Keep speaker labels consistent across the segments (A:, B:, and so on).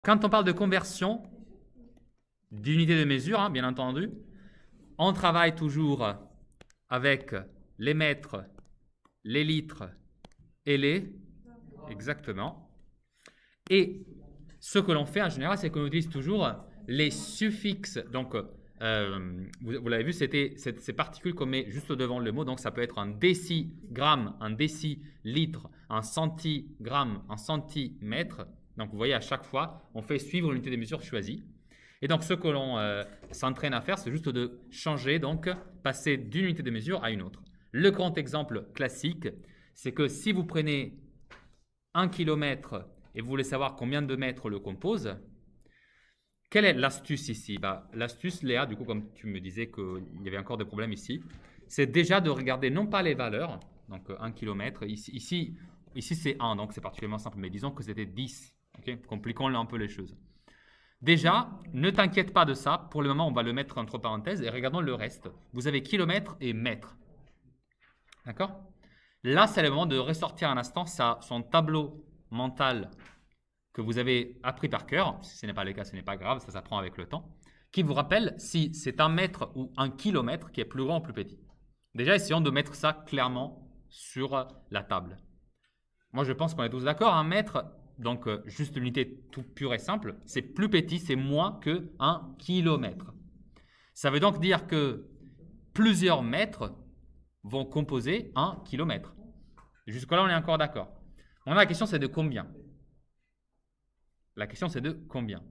A: Quand on parle de conversion d'unité de mesure, hein, bien entendu, on travaille toujours avec les mètres, les litres et les... Exactement. Et ce que l'on fait en général, c'est qu'on utilise toujours les suffixes. Donc, vous l'avez vu, c'était ces particules qu'on met juste devant le mot. Donc, ça peut être un décigramme, un décilitre, un centigramme, un centimètre. Donc, vous voyez, à chaque fois, on fait suivre l'unité de mesure choisie. Et donc, ce que l'on s'entraîne à faire, c'est juste de changer, donc passer d'une unité de mesure à une autre. Le grand exemple classique, c'est que si vous prenez 1 km et vous voulez savoir combien de mètres le compose, quelle est l'astuce ici? L'astuce, Léa, du coup, comme tu me disais qu'il y avait encore des problèmes ici, c'est déjà de regarder non pas les valeurs, donc 1 km, ici c'est 1, donc c'est particulièrement simple, mais disons que c'était 10. Okay, compliquons un peu les choses. Déjà, ne t'inquiète pas de ça. Pour le moment, on va le mettre entre parenthèses et regardons le reste. Vous avez kilomètre et mètre. D'accord? Là, c'est le moment de ressortir un instant son tableau mental que vous avez appris par cœur. Si ce n'est pas le cas, ce n'est pas grave, ça s'apprend avec le temps. Qui vous rappelle si c'est un mètre ou un kilomètre qui est plus grand ou plus petit. Déjà, essayons de mettre ça clairement sur la table. Moi, je pense qu'on est tous d'accord. Un mètre, donc juste une unité tout pure et simple, c'est plus petit, c'est moins que 1 kilomètre. Ça veut donc dire que plusieurs mètres vont composer 1 kilomètre. Jusque-là, on est encore d'accord. Maintenant, la question, c'est de combien? La question, c'est de combien?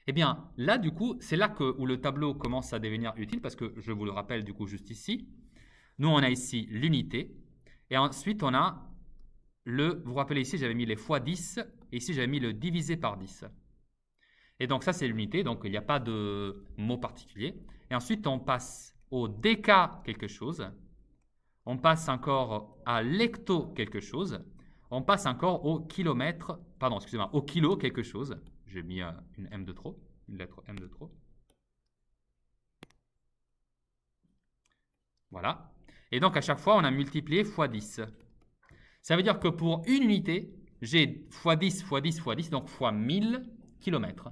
A: Eh bien, là, du coup, c'est là où le tableau commence à devenir utile parce que, je vous le rappelle, du coup, juste ici, nous, on a ici l'unité et ensuite, on a vous vous rappelez ici, j'avais mis les fois 10 et ici, j'avais mis le divisé par 10. Et donc, ça, c'est l'unité, donc il n'y a pas de mot particulier. Et ensuite, on passe au déca quelque chose, on passe encore à l'hecto quelque chose, on passe encore au kilomètre, pardon, excusez-moi, au kilo quelque chose. J'ai mis une M de trop, une lettre M de trop. Voilà. Et donc, à chaque fois, on a multiplié fois 10. Ça veut dire que pour une unité, j'ai fois 10, fois 10, fois 10, donc fois 1000 km.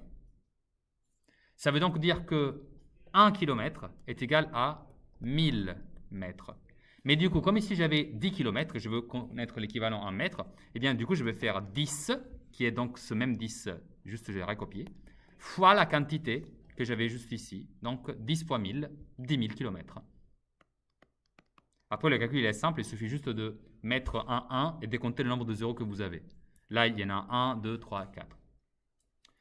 A: Ça veut donc dire que 1 km est égal à 1000 mètres. Mais du coup, comme ici j'avais 10 km, je veux connaître l'équivalent en mètres, eh bien du coup je vais faire 10, qui est donc ce même 10, juste je vais recopier, fois la quantité que j'avais juste ici, donc 10 fois 1000, 10 000 km. Après le calcul il est simple, il suffit juste de mettre un 1 et décompter le nombre de zéros que vous avez. Là il y en a 1, 2, 3, 4.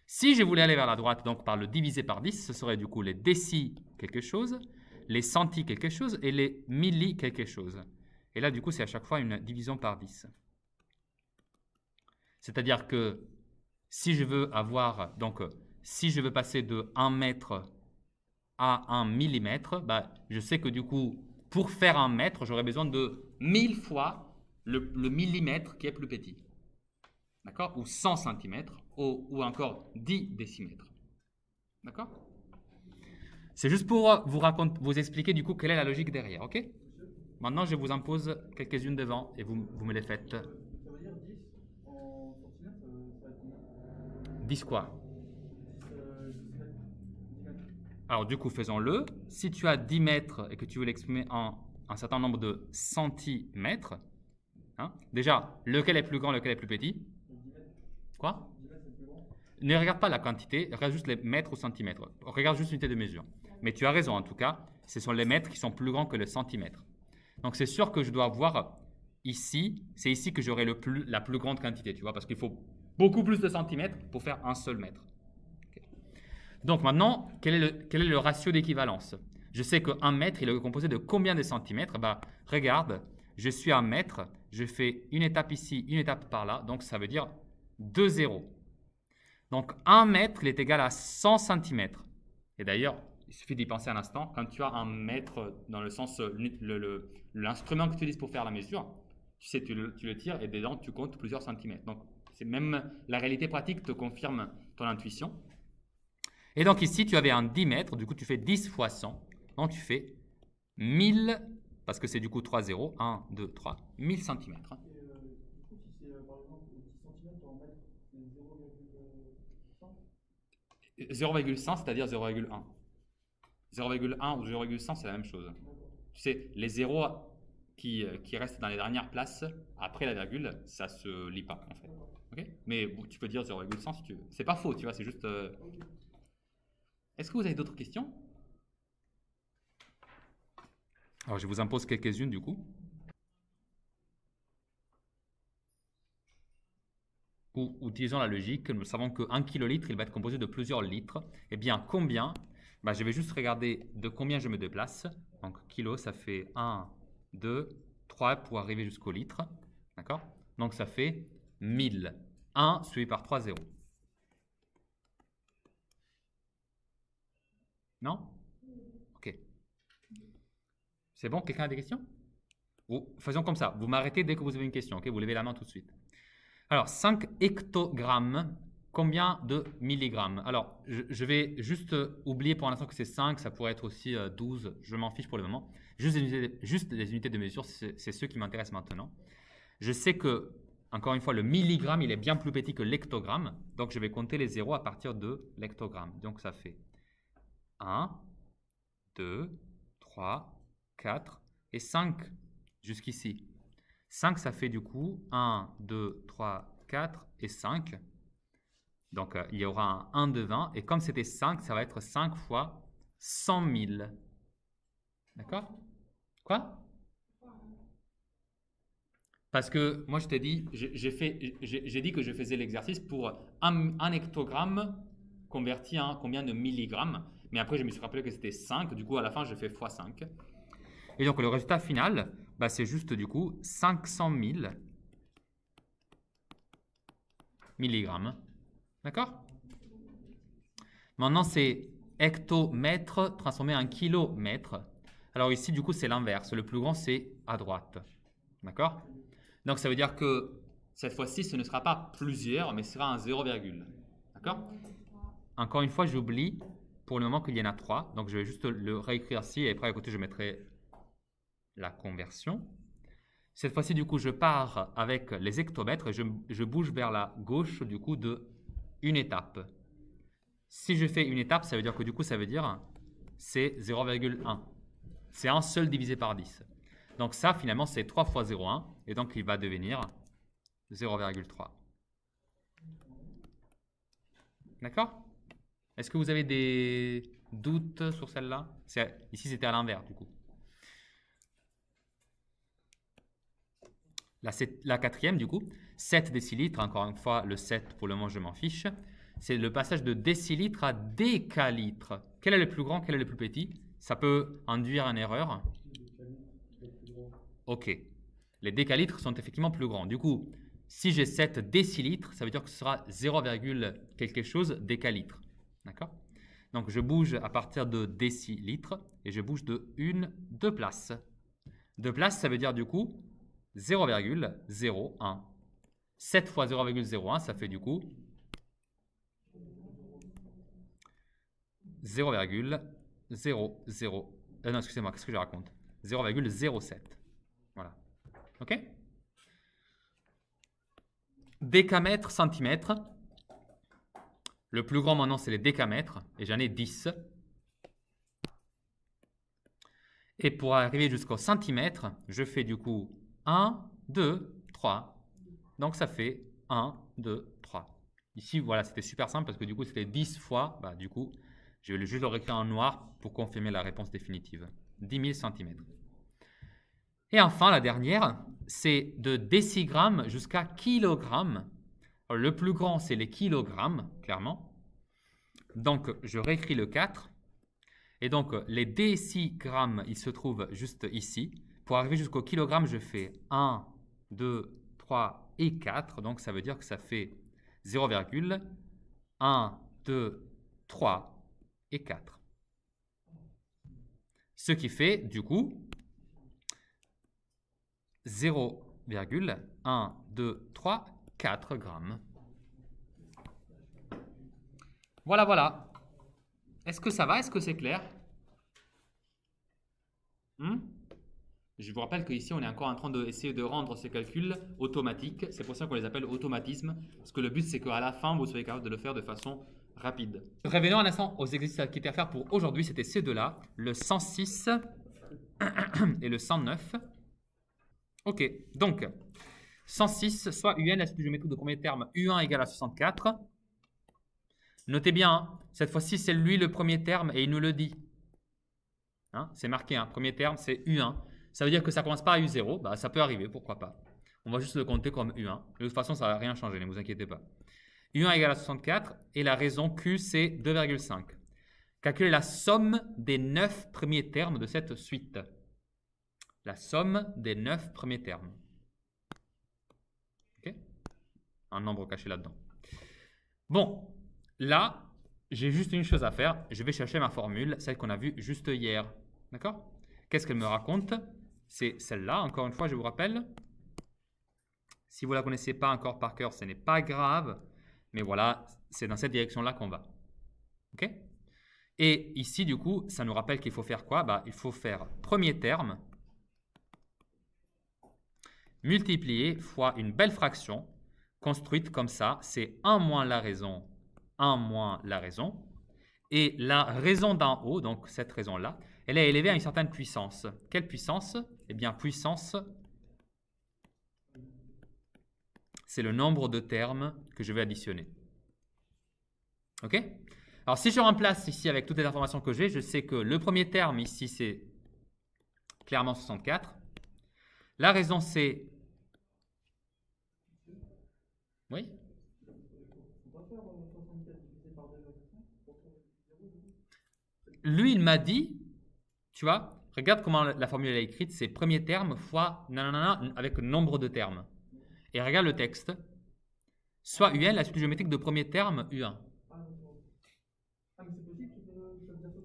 A: Si je voulais aller vers la droite, donc par le divisé par 10, ce serait du coup les déci quelque chose, les centi quelque chose et les milli quelque chose. Et là, du coup, c'est à chaque fois une division par 10. C'est-à-dire que si je veux avoir, donc si je veux passer de 1 mètre à 1 millimètre, je sais que du coup, pour faire 1 mètre, j'aurais besoin de 1000 fois le millimètre qui est plus petit. D'accord? Ou 100 cm, ou encore 10 décimètres. D'accord? C'est juste pour vous expliquer du coup quelle est la logique derrière, ok? Maintenant, je vous en pose quelques-unes devant et vous me les faites.
B: Ça veut dire 10 en centimètres, ça va être combien?
A: 10 quoi?
B: 10 mètres. 10 mètres.
A: Alors du coup, faisons-le. Si tu as 10 mètres et que tu veux l'exprimer en un certain nombre de centimètres, hein, déjà, lequel est plus grand, lequel est plus petit?
B: 10 mètres.
A: Quoi?
B: 10 mètres, c'est plus grand.
A: Ne regarde pas la quantité, regarde juste les mètres ou centimètres. Regarde juste l'unité de mesure. Mais tu as raison en tout cas, ce sont les mètres qui sont plus grands que le centimètre. Donc c'est sûr que je dois voir ici, c'est ici que j'aurai la plus grande quantité, tu vois, parce qu'il faut beaucoup plus de centimètres pour faire un seul mètre. Okay. Donc maintenant, quel est le ratio d'équivalence? Je sais qu'un mètre, il est composé de combien de centimètres? Regarde, je suis à un mètre, je fais une étape ici, une étape par là, donc ça veut dire 2 zéros. Donc 1 mètre, il est égal à 100 cm. Et d'ailleurs, il suffit d'y penser un instant. Quand tu as un mètre dans le sens, l'instrument que tu utilises pour faire la mesure, tu sais, tu le tires et dedans, tu comptes plusieurs centimètres. Donc, c'est même la réalité pratique te confirme ton intuition. Et donc ici, tu avais un 10 mètres. Du coup, tu fais 10 fois 100. Donc, tu fais 1000, parce que c'est du coup 3 zéros. 1, 2, 3, 1000 cm.
B: Et du coup, si c'est par exemple 10 cm en mètre, c'est 0,100.
A: 0,100, c'est-à-dire 0,1. 0,1 ou 0,100, c'est la même chose. Tu sais, les zéros qui restent dans les dernières places après la virgule, ça se lit pas en fait. Okay, mais bon, tu peux dire 0,100 si tu veux. C'est pas faux, tu vois, c'est juste. Est-ce que vous avez d'autres questions? Alors, je vous en pose quelques-unes du coup. Ou utilisons la logique, nous savons qu'un kilolitre, il va être composé de plusieurs litres. Eh bien, combien? Bah, je vais juste regarder de combien je me déplace. Donc, kilo, ça fait 1, 2, 3 pour arriver jusqu'au litre. D'accord? Donc, ça fait 1000. 1 suivi par 3 zéros. Non? Ok. C'est bon? Quelqu'un a des questions? Faisons comme ça. Vous m'arrêtez dès que vous avez une question. Okay, vous levez la main tout de suite. Alors, 5 hectogrammes, combien de milligrammes? Alors, je vais juste oublier pour l'instant que c'est 5, ça pourrait être aussi 12, je m'en fiche pour le moment. Juste des unités de mesure, c'est ceux qui m'intéressent maintenant. Je sais que, encore une fois, le milligramme, il est bien plus petit que l'hectogramme, donc je vais compter les zéros à partir de l'hectogramme. Donc, ça fait 1, 2, 3, 4 et 5 jusqu'ici. 5, ça fait du coup 1, 2, 3, 4 et 5. Donc, il y aura un 1 devant. Et comme c'était 5, ça va être 5 fois 100 000. D'accord? Quoi? Parce que moi, je t'ai dit, j'ai dit que je faisais l'exercice pour un hectogramme converti en combien de milligrammes. Mais après, je me suis rappelé que c'était 5. Du coup, à la fin, je fais x 5. Et donc, le résultat final, bah, c'est juste du coup 500 000 milligrammes. D'accord? Maintenant, c'est hectomètre transformé en kilomètre. Alors ici, du coup, c'est l'inverse. Le plus grand, c'est à droite. D'accord? Donc, ça veut dire que cette fois-ci, ce ne sera pas plusieurs, mais ce sera un 0, d'accord? Encore une fois, j'oublie pour le moment qu'il y en a 3. Donc, je vais juste le réécrire ici et après, à côté, je mettrai la conversion. Cette fois-ci, du coup, je pars avec les hectomètres et je bouge vers la gauche, du coup, de une étape. Si je fais une étape, ça veut dire que, du coup, ça veut dire c'est 0,1. C'est un seul divisé par 10. Donc ça, finalement, c'est 3 fois 0,1. Et donc, il va devenir 0,3. D'accord? Est-ce que vous avez des doutes sur celle-là? Ici, c'était à l'envers, du coup. La quatrième, du coup, 7 décilitres. Encore une fois, le 7, pour le moment, je m'en fiche. C'est le passage de décilitre à décalitre. Quel est le plus grand, quel est le plus petit? Ça peut induire une erreur. Ok. Les décalitres sont effectivement plus grands. Du coup, si j'ai 7 décilitres, ça veut dire que ce sera 0, quelque chose décalitre. D'accord? Donc, je bouge à partir de décilitres et je bouge de 2 places. 2 places, ça veut dire du coup 0,01. 7 fois 0,01, ça fait du coup 0,00. Non, excusez-moi, qu'est-ce que je raconte? 0,07. Voilà. OK? Décamètre, centimètre. Le plus grand maintenant, c'est les décamètres. Et j'en ai 10. Et pour arriver jusqu'au centimètre, je fais du coup 1, 2, 3. Donc, ça fait 1, 2, 3. Ici, voilà, c'était super simple parce que du coup, c'était 10 fois. Bah, du coup, je vais juste le réécrire en noir pour confirmer la réponse définitive. 10 000 cm. Et enfin, la dernière, c'est de décigrammes jusqu'à kilogrammes. Alors, le plus grand, c'est les kilogrammes, clairement. Donc, je réécris le 4. Et donc, les décigrammes, ils se trouvent juste ici. Pour arriver jusqu'au kilogramme, je fais 1, 2, 3 et 4. Donc, ça veut dire que ça fait 0,1, 2, 3 et 4. Ce qui fait, du coup, 0,1, 2, 3, 4 grammes. Voilà, voilà. Est-ce que ça va? Est-ce que c'est clair? Je vous rappelle qu'ici, on est encore en train d'essayer de rendre ces calculs automatiques. C'est pour ça qu'on les appelle automatismes. Parce que le but, c'est qu'à la fin, vous soyez capable de le faire de façon rapide. Revenons un instant aux exercices qui étaient à faire pour aujourd'hui. C'était ces deux-là, le 106 et le 109. Ok, donc 106, soit UN, la suite géométrique de premier terme, U1 égale à 64. Notez bien, hein, cette fois-ci, c'est lui le premier terme et il nous le dit. Hein, c'est marqué, hein, premier terme, c'est U1. Ça veut dire que ça commence pas à U0. Bah, ça peut arriver, pourquoi pas. On va juste le compter comme U1. De toute façon, ça ne va rien changer, ne vous inquiétez pas. U1 égale à 64 et la raison Q, c'est 2,5. Calculez la somme des 9 premiers termes de cette suite. La somme des 9 premiers termes. Ok? Un nombre caché là-dedans. Bon, là, j'ai juste une chose à faire. Je vais chercher ma formule, celle qu'on a vue juste hier. D'accord? Qu'est-ce qu'elle me raconte? C'est celle-là, encore une fois, je vous rappelle. Si vous ne la connaissez pas encore par cœur, ce n'est pas grave. Mais voilà, c'est dans cette direction-là qu'on va. OK? Et ici, du coup, ça nous rappelle qu'il faut faire quoi? Bah, il faut faire premier terme multiplié fois une belle fraction construite comme ça. C'est 1 moins la raison, 1 moins la raison. Et la raison d'en haut, donc cette raison-là, elle est élevée à une certaine puissance. Quelle puissance? Eh bien, puissance, c'est le nombre de termes que je vais additionner. OK? Alors, si je remplace ici avec toutes les informations que j'ai, je sais que le premier terme ici, c'est clairement 64. La raison, c'est... Oui? Lui, il m'a dit, tu vois, regarde comment la formule est écrite, c'est premier terme fois nanana avec nombre de termes. Et regarde le texte. Soit UN, la suite géométrique de premier terme, U1.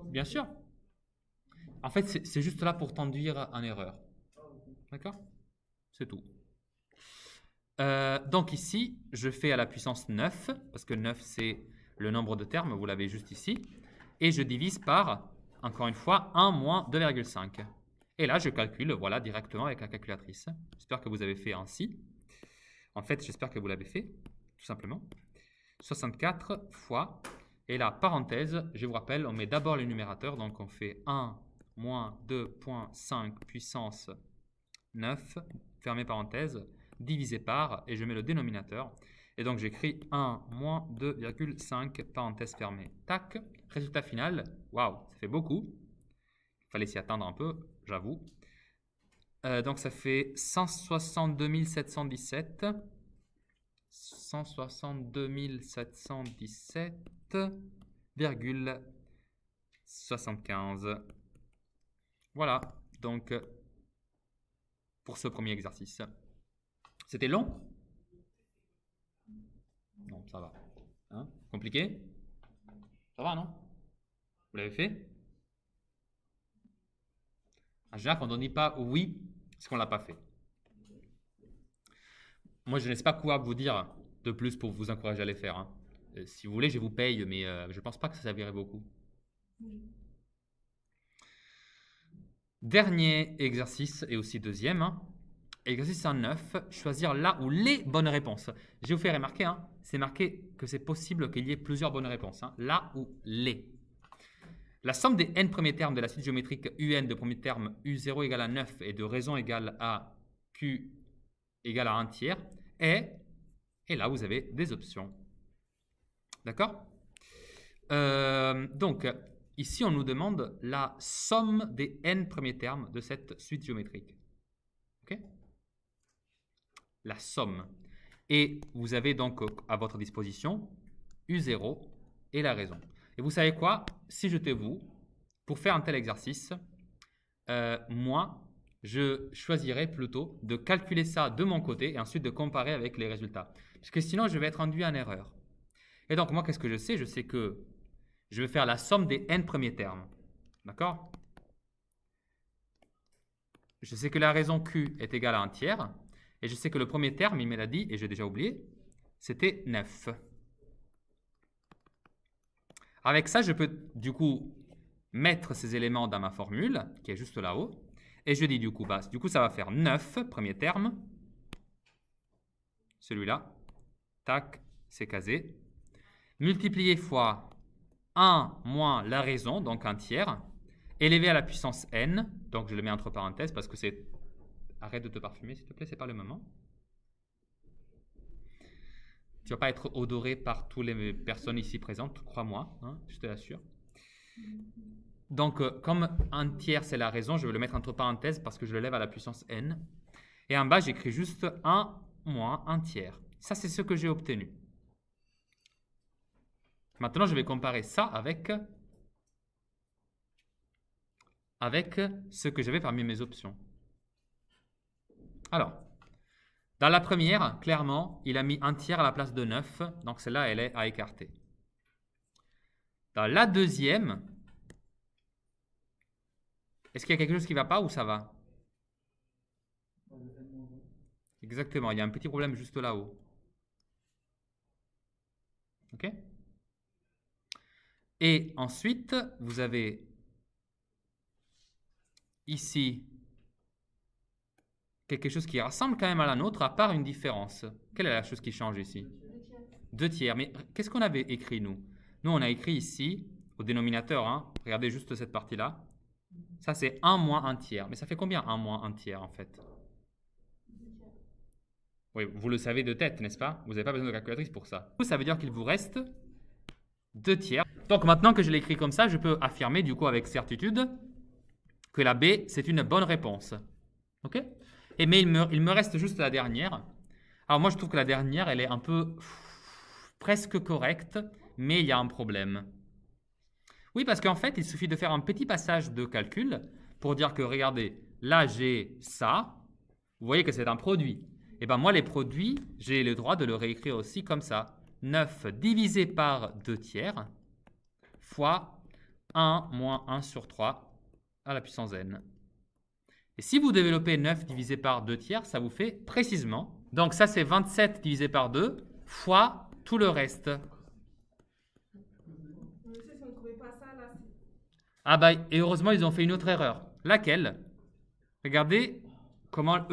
A: Bien sûr. En fait, c'est juste là pour t'induire en erreur. D'accord? C'est tout. Donc ici, je fais à la puissance 9, parce que 9, c'est le nombre de termes, vous l'avez juste ici. Et je divise par, encore une fois, 1 moins 2,5. Et là, je calcule, voilà, directement avec la calculatrice. J'espère que vous avez fait ainsi. En fait, j'espère que vous l'avez fait, tout simplement. 64 fois, et là, parenthèse, je vous rappelle, on met d'abord le numérateur, donc on fait 1 moins 2,5 puissance 9, fermez parenthèse, divisé par, et je mets le dénominateur. Et donc, j'écris 1 moins 2,5, parenthèse fermée. Tac, résultat final, waouh, ça fait beaucoup. Il fallait s'y attendre un peu, j'avoue. Donc, ça fait 162 717. 162 717,75. Voilà, donc, pour ce premier exercice. C'était long? Non, ça va. Hein? Compliqué? Ça va, non? Vous l'avez fait? En général, quand on ne dit pas oui, c'est qu'on ne l'a pas fait. Moi, je ne sais pas quoi vous dire de plus pour vous encourager à les faire. Hein. Si vous voulez, je vous paye, mais je ne pense pas que ça servirait beaucoup. Dernier exercice, et aussi deuxième. Hein. Exercice 109, choisir là où les bonnes réponses. Je vous fais remarquer, hein, c'est marqué que c'est possible qu'il y ait plusieurs bonnes réponses. Hein, là où les. La somme des n premiers termes de la suite géométrique UN de premier terme U0 égale à 9 et de raison égale à Q égale à 1 tiers est, et là vous avez des options. D'accord? Donc, ici on nous demande la somme des n premiers termes de cette suite géométrique. Ok? La somme. Et vous avez donc à votre disposition U0 et la raison. Et vous savez quoi? Si j'étais vous, pour faire un tel exercice, moi, je choisirais plutôt de calculer ça de mon côté et ensuite de comparer avec les résultats. Parce que sinon, je vais être induit en erreur. Et donc, moi, qu'est-ce que je sais? Je sais que je vais faire la somme des n premiers termes. D'accord? Je sais que la raison Q est égale à 1 tiers. Et je sais que le premier terme, il me l'a dit, et j'ai déjà oublié, c'était 9. Avec ça, je peux du coup mettre ces éléments dans ma formule, qui est juste là-haut. Et je dis du coup, bah, ça va faire 9, premier terme. Celui-là. Tac, c'est casé. multiplié fois 1 moins la raison, donc un tiers, élevé à la puissance n, donc je le mets entre parenthèses parce que c'est... Arrête de te parfumer, s'il te plaît, c'est pas le moment. Tu vas pas être odoré par toutes les personnes ici présentes, crois-moi, hein, je te l'assure. Donc, comme un tiers, c'est la raison, je vais le mettre entre parenthèses parce que je le lève à la puissance n. Et en bas, j'écris juste 1 moins 1 tiers. Ça, c'est ce que j'ai obtenu. Maintenant, je vais comparer ça avec ce que j'avais parmi mes options. Alors, dans la première, clairement, il a mis un tiers à la place de 9. Donc, celle-là, elle est à écarter. Dans la deuxième, est-ce qu'il y a quelque chose qui ne va pas ou ça va? Exactement, il y a un petit problème juste là-haut. OK? Et ensuite, vous avez ici quelque chose qui ressemble quand même à la nôtre, à part une différence. Quelle est la chose qui change ici? 2 tiers. Mais qu'est-ce qu'on avait écrit, nous? Nous, on a écrit ici, au dénominateur, hein, regardez juste cette partie-là. Ça, c'est 1 moins 1 tiers. Mais ça fait combien 1 moins 1 tiers, en fait? Oui, vous le savez de tête, n'est-ce pas? Vous n'avez pas besoin de calculatrice pour ça. Ça veut dire qu'il vous reste 2 tiers. Donc, maintenant que je l'ai écrit comme ça, je peux affirmer, du coup, avec certitude, que la B, c'est une bonne réponse. OK? Mais il me reste juste la dernière. Alors moi, je trouve que la dernière, elle est un peu presque correcte, mais il y a un problème. Oui, parce qu'en fait, il suffit de faire un petit passage de calcul pour dire que, regardez, là, j'ai ça. Vous voyez que c'est un produit. Et bien moi, les produits, j'ai le droit de le réécrire aussi comme ça. 9 divisé par 2 tiers fois 1 moins 1 sur 3 à la puissance n. Et si vous développez 9 divisé par 2 tiers, ça vous fait précisément. Donc ça, c'est 27 divisé par 2 fois tout le reste. Ah bah, et heureusement, ils ont fait une autre erreur. Laquelle? Regardez comment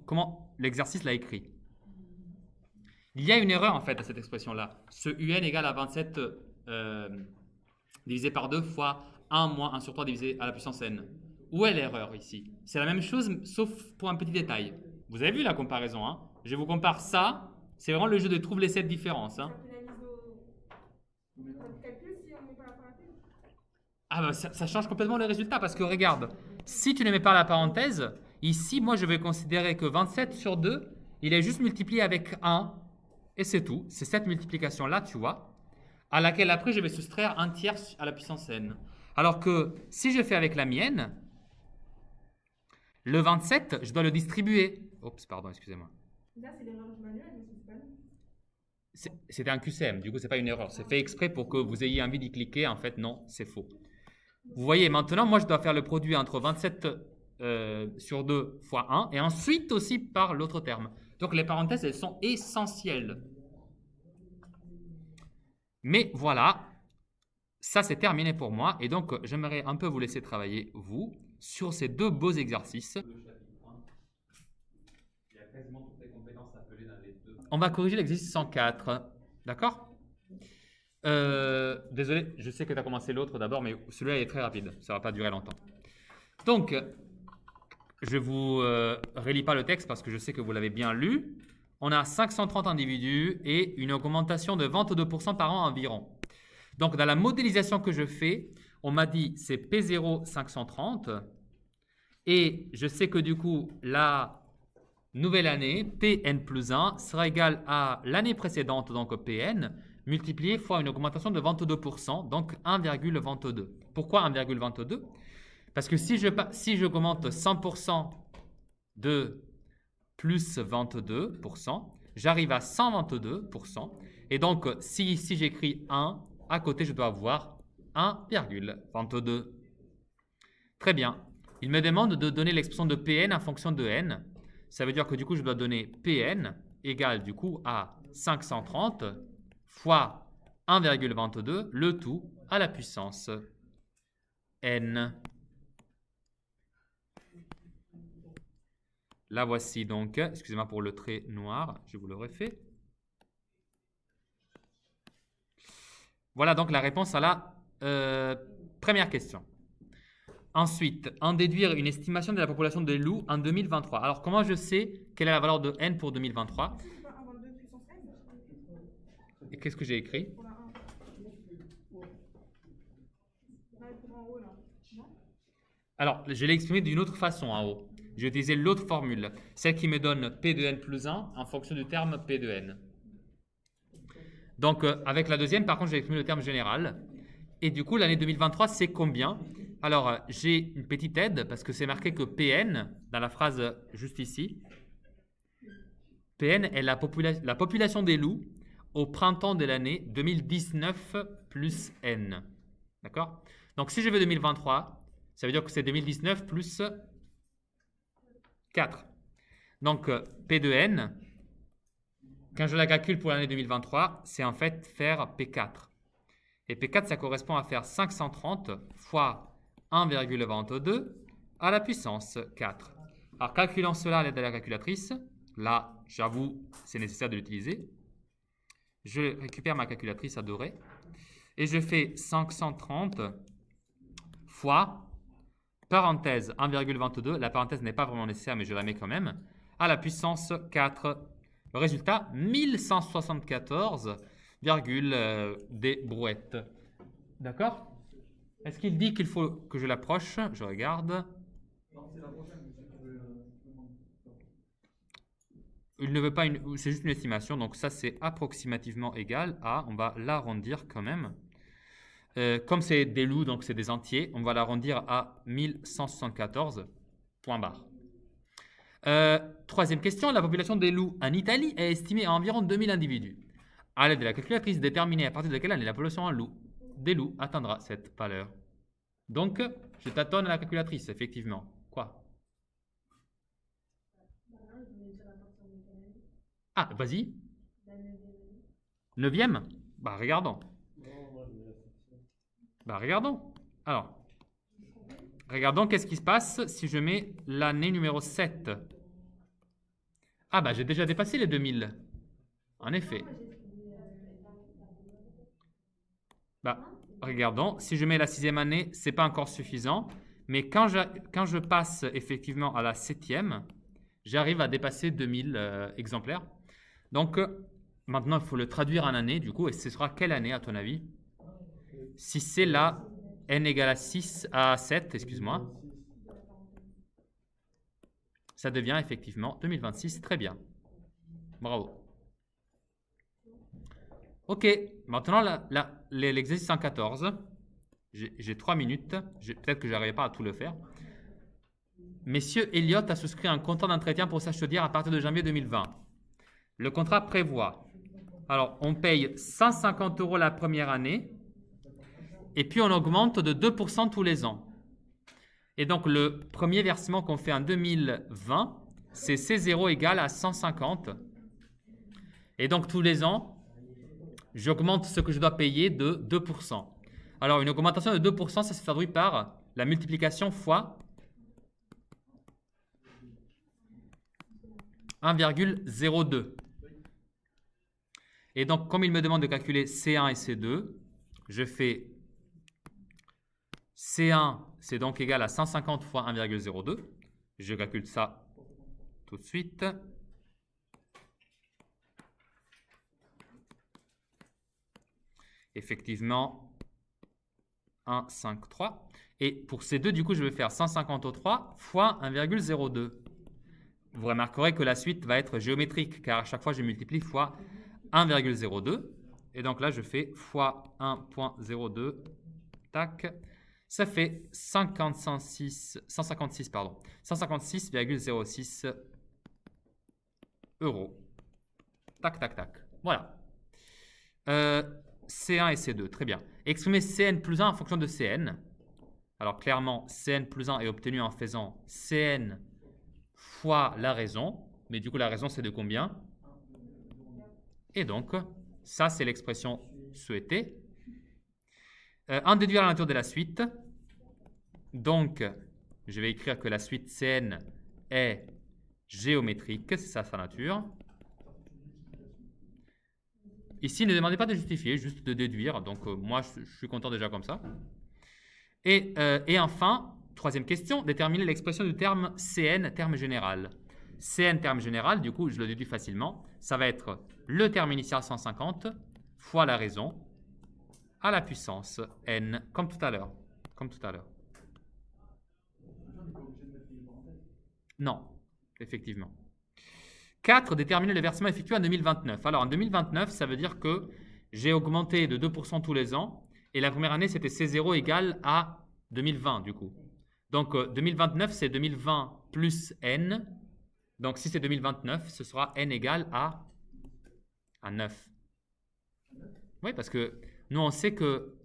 A: comment l'exercice l'a écrit. Il y a une erreur en fait à cette expression-là. Ce un égale à 27 divisé par 2 fois 1 moins 1 sur 3 divisé à la puissance n. Où est l'erreur ici? C'est la même chose, sauf pour un petit détail. Vous avez vu la comparaison, hein? Je vous compare ça. C'est vraiment le jeu de trouver les 7 différences. Hein? Ah bah ça change complètement le résultat parce que regarde, si tu ne mets pas la parenthèse, ici, moi je vais considérer que 27 sur 2, il est juste multiplié avec 1 et c'est tout. C'est cette multiplication-là, tu vois, à laquelle après je vais soustraire un tiers à la puissance n. Alors que si je fais avec la mienne, le 27, je dois le distribuer. Oups, pardon, excusez-moi.
B: Là, c'est l'erreur du manuel, mais c'est pas nous.
A: C'était un QCM, du coup, c'est pas une erreur. C'est fait exprès pour que vous ayez envie d'y cliquer. En fait, non, c'est faux. Vous voyez, maintenant, moi, je dois faire le produit entre 27 sur 2 fois 1 et ensuite aussi par l'autre terme. Donc, les parenthèses, elles sont essentielles. Mais voilà, ça, c'est terminé pour moi. Et donc, j'aimerais un peu vous laisser travailler, vous, sur ces deux beaux exercices. On va corriger l'exercice 104. D'accord? Désolé, je sais que tu as commencé l'autre d'abord, mais celui-là est très rapide. Ça ne va pas durer longtemps. Donc, je ne vous relis pas le texte parce que je sais que vous l'avez bien lu. On a 530 individus et une augmentation de 22% par an environ. Donc, dans la modélisation que je fais, on m'a dit c'est P0 530 et je sais que du coup, la nouvelle année, Pn plus 1 sera égal à l'année précédente, donc Pn, multiplié fois une augmentation de 22%, donc 1,22. Pourquoi 1,22? Parce que si j'augmente 100% de plus 22%, j'arrive à 122%. Et donc, si ici j'écris 1, à côté je dois avoir 1,22. Très bien. Il me demande de donner l'expression de Pn en fonction de n. Ça veut dire que du coup, je dois donner Pn égale du coup à 530 fois 1,22, le tout à la puissance n. La voici donc, excusez-moi pour le trait noir, je vous le refais. Voilà donc la réponse à la première question. Ensuite, en déduire une estimation de la population des loups en 2023. Alors, comment je sais quelle est la valeur de n pour 2023? Et qu'est-ce que j'ai écrit? Alors, je l'ai exprimé d'une autre façon en haut. J'ai utilisé l'autre formule, celle qui me donne P de n plus 1 en fonction du terme P de n. Donc, avec la deuxième, par contre, j'ai exprimé le terme général. Et du coup, l'année 2023, c'est combien? Alors, j'ai une petite aide parce que c'est marqué que Pn, dans la phrase juste ici, Pn est la population des loups au printemps de l'année 2019 plus n. D'accord? Donc, si je veux 2023, ça veut dire que c'est 2019 plus 4. Donc, P de n, quand je la calcule pour l'année 2023, c'est en fait faire P4. Et P4, ça correspond à faire 530 fois 1,22 à la puissance 4. Alors, calculant cela à l'aide de la calculatrice, là, j'avoue, c'est nécessaire de l'utiliser. Je récupère ma calculatrice adorée et je fais 530 fois, parenthèse 1,22, la parenthèse n'est pas vraiment nécessaire, mais je la mets quand même, à la puissance 4. Le résultat, 1174, des brouettes. D'accord? Est-ce qu'il dit qu'il faut que je l'approche? Je regarde.
B: Non, c'est la prochaine.
A: Il ne veut pas une... C'est juste une estimation, donc ça c'est approximativement égal à... On va l'arrondir quand même. Comme c'est des loups, donc c'est des entiers, on va l'arrondir à 1174, point barre. Troisième question, la population des loups en Italie est estimée à environ 2000 individus. À l'aide de la calculatrice, déterminer à partir de quelle année la population des loups atteindra cette valeur. Donc, je tâtonne à la calculatrice, effectivement. Quoi? Ah, vas-y. 9e? Bah, regardons. Alors, regardons qu'est-ce qui se passe si je mets l'année numéro 7. Ah, bah, j'ai déjà dépassé les 2000. En effet. Bah, regardons. Si je mets la 6e année, ce n'est pas encore suffisant. Mais quand je passe effectivement à la 7e, j'arrive à dépasser 2000 exemplaires. Donc, maintenant, il faut le traduire en année, du coup. Et ce sera quelle année, à ton avis? Si c'est là, n égale à 7, excuse-moi. Ça devient effectivement 2026. Très bien. Bravo. Ok. Maintenant, l'exercice 114. J'ai 3 minutes. Peut-être que je n'arriverai pas à tout le faire. Messieurs Elliott a souscrit un contrat d'entretien pour sa chaudière à partir de janvier 2020. Le contrat prévoit, alors on paye 150 € la première année et puis on augmente de 2% tous les ans. Et donc le premier versement qu'on fait en 2020, c'est C0 égale à 150. Et donc tous les ans, j'augmente ce que je dois payer de 2%. Alors une augmentation de 2%, ça se traduit par la multiplication fois 1,02. Et donc, comme il me demande de calculer C1 et C2, je fais C1, c'est donc égal à 150 fois 1,02. Je calcule ça tout de suite. Effectivement, 1, 5, 3. Et pour C2, du coup, je vais faire 150 au 3 fois 1,02. Vous remarquerez que la suite va être géométrique, car à chaque fois, je multiplie fois 1,02. Et donc là, je fais fois 1,02. Tac. Ça fait 156,06 €. Tac, tac, tac. Voilà. C1 et C2, très bien. Exprimer Cn plus 1 en fonction de Cn. Alors clairement, Cn plus 1 est obtenu en faisant Cn fois la raison. Mais du coup, la raison, c'est de combien? Et donc, ça, c'est l'expression souhaitée. En déduire la nature de la suite. Donc, je vais écrire que la suite Cn est géométrique. C'est ça sa nature. Ici, ne demandez pas de justifier, juste de déduire. Donc, moi, je suis content déjà comme ça. Et enfin, troisième question, déterminer l'expression du terme Cn, terme général. Cn, terme général, du coup, je le déduis facilement. Ça va être le terme initial 150 fois la raison à la puissance n, comme tout à l'heure. Comme tout à l'heure. Non, effectivement. 4. Déterminer le versement effectué en 2029. Alors, en 2029, ça veut dire que j'ai augmenté de 2% tous les ans. Et la première année, c'était C0 égale à 2020, du coup. Donc, 2029, c'est 2020 plus n. Donc, si c'est 2029, ce sera n égale à 9. Oui, parce que nous, on sait que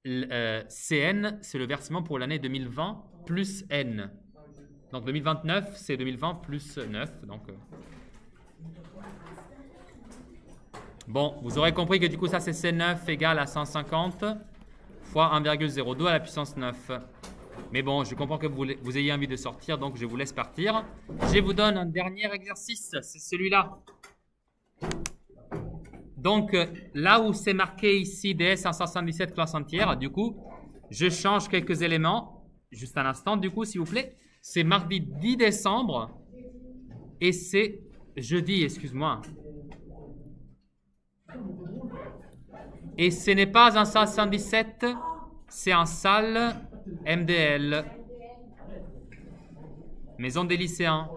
A: Cn, c'est le versement pour l'année 2020 plus n. Donc, 2029, c'est 2020 plus 9. Donc, bon, vous aurez compris que du coup, ça, c'est C9 égale à 150 fois 1,02 à la puissance 9. Mais bon, je comprends que vous ayez envie de sortir, donc je vous laisse partir. Je vous donne un dernier exercice, c'est celui-là. Donc, là où c'est marqué ici DS 177 classe entière, du coup, je change quelques éléments. Juste un instant, du coup, s'il vous plaît. C'est mardi 10 décembre et c'est jeudi, excuse-moi. Et ce n'est pas un salle 117, c'est un salle MDL. Maison des lycéens.